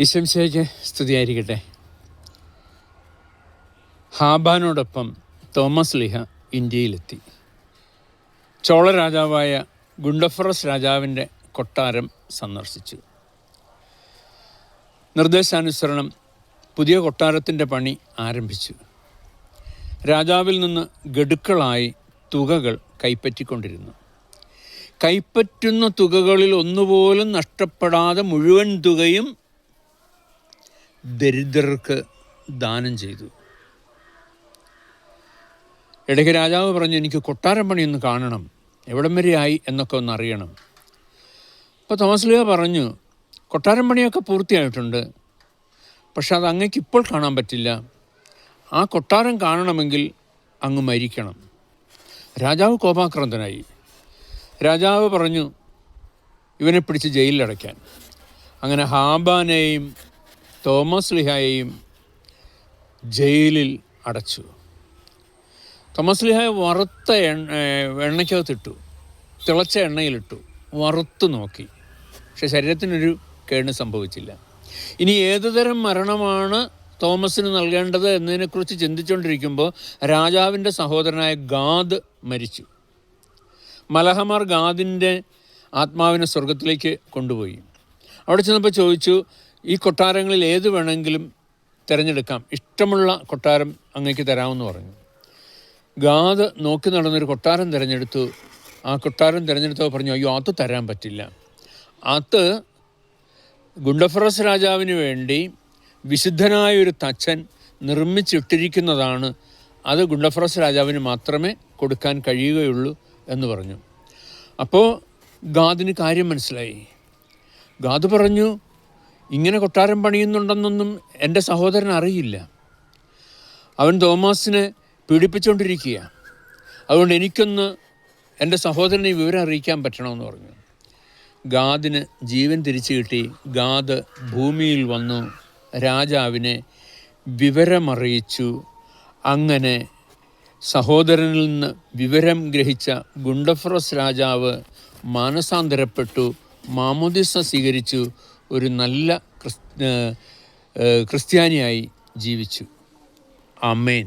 ഈശോമിശിഹായ്ക്ക് സ്തുതിയായിരിക്കട്ടെ. ഹാബാനോടൊപ്പം തോമസ് ലീഹ ഇന്ത്യയിലെത്തി. ചോള രാജാവായ ഗുണ്ടഫറസ് രാജാവിൻ്റെ കൊട്ടാരം സന്ദർശിച്ചു. നിർദ്ദേശാനുസരണം പുതിയ കൊട്ടാരത്തിൻ്റെ പണി ആരംഭിച്ചു. രാജാവിൽ നിന്ന് ഗഡുക്കളായി തുകകൾ കൈപ്പറ്റിക്കൊണ്ടിരുന്നു. കൈപ്പറ്റുന്ന തുകകളിൽ ഒന്നുപോലും നഷ്ടപ്പെടാതെ മുഴുവൻ തുകയും ദരിദ്രർക്ക് ദാനം ചെയ്തു. ഇടയ്ക്ക് രാജാവ് പറഞ്ഞു, എനിക്ക് കൊട്ടാരം പണി ഒന്ന് കാണണം, എവിടം വരെയായി എന്നൊക്കെ ഒന്ന് അറിയണം. അപ്പോൾ തോമസ് ലീഹ പറഞ്ഞു, കൊട്ടാരം പണിയൊക്കെ പൂർത്തിയായിട്ടുണ്ട്, പക്ഷെ അത് അങ്ങേക്ക് ഇപ്പോൾ കാണാൻ പറ്റില്ല. ആ കൊട്ടാരം കാണണമെങ്കിൽ അങ്ങ് മരിക്കണം. രാജാവ് കോപാക്രാന്തനായി. രാജാവ് പറഞ്ഞു, ഇവനെ പിടിച്ച് ജയിലിലടയ്ക്കാൻ. അങ്ങനെ ഹാബാനെയും തോമസ് ലീഹയെയും ജയിലിൽ അടച്ചു. തോമസ് ലീഹയെ വറുത്ത എണ്ണയ്ക്കകത്തിട്ടു, തിളച്ച എണ്ണയിലിട്ടു, വറുത്തു നോക്കി. പക്ഷെ ശരീരത്തിനൊരു കേട് സംഭവിച്ചില്ല. ഇനി ഏതുതരം മരണമാണ് തോമസിന് നൽകേണ്ടത് എന്നതിനെക്കുറിച്ച് ചിന്തിച്ചുകൊണ്ടിരിക്കുമ്പോൾ രാജാവിൻ്റെ സഹോദരനായ ഗാദ് മരിച്ചു. മലഹമാർ ഗാദിൻ്റെ ആത്മാവിനെ സ്വർഗത്തിലേക്ക് കൊണ്ടുപോയി. അവിടെ ചെന്നപ്പോൾ ചോദിച്ചു, ഈ കൊട്ടാരങ്ങളിൽ ഏത് വേണമെങ്കിലും തിരഞ്ഞെടുക്കാം, ഇഷ്ടമുള്ള കൊട്ടാരം അങ്ങേക്ക് തരാമെന്ന് പറഞ്ഞു. ഗാദ് നോക്കി നടന്നൊരു കൊട്ടാരം തിരഞ്ഞെടുത്തു. ആ കൊട്ടാരം തിരഞ്ഞെടുത്തപ്പോൾ പറഞ്ഞു, അയ്യോ അത് തരാൻ പറ്റില്ല, അത് ഗുണ്ടഫറസ് രാജാവിന് വേണ്ടി വിശുദ്ധനായൊരു തച്ചൻ നിർമ്മിച്ചിട്ടിരിക്കുന്നതാണ്, അത് ഗുണ്ടഫറസ് രാജാവിന് മാത്രമേ കൊടുക്കാൻ കഴിയുകയുള്ളൂ എന്ന് പറഞ്ഞു. അപ്പോൾ ഗാദിന് കാര്യം മനസ്സിലായി. ഗാദ് പറഞ്ഞു, ഇങ്ങനെ കൊട്ടാരം പണിയുന്നുണ്ടെന്നൊന്നും എൻ്റെ സഹോദരൻ അറിയില്ല. അവൻ തോമസിനെ പീഡിപ്പിച്ചുകൊണ്ടിരിക്കുക. അതുകൊണ്ട് എനിക്കൊന്ന് എൻ്റെ സഹോദരനെ വിവരം അറിയിക്കാൻ പറ്റണമെന്ന് പറഞ്ഞു. ഗാദിന് ജീവൻ തിരിച്ചു കിട്ടി. ഗാദ് ഭൂമിയിൽ വന്നു രാജാവിനെ വിവരമറിയിച്ചു. അങ്ങനെ സഹോദരനിൽ നിന്ന് വിവരം ഗ്രഹിച്ച ഗുണ്ടഫറസ് രാജാവ് മാനസാന്തരപ്പെട്ടു, മാമോദിസ സ്വീകരിച്ചു, ഒരു നല്ല ക്രിസ്ത്യാനിയായി ജീവിച്ചു. ആമേൻ.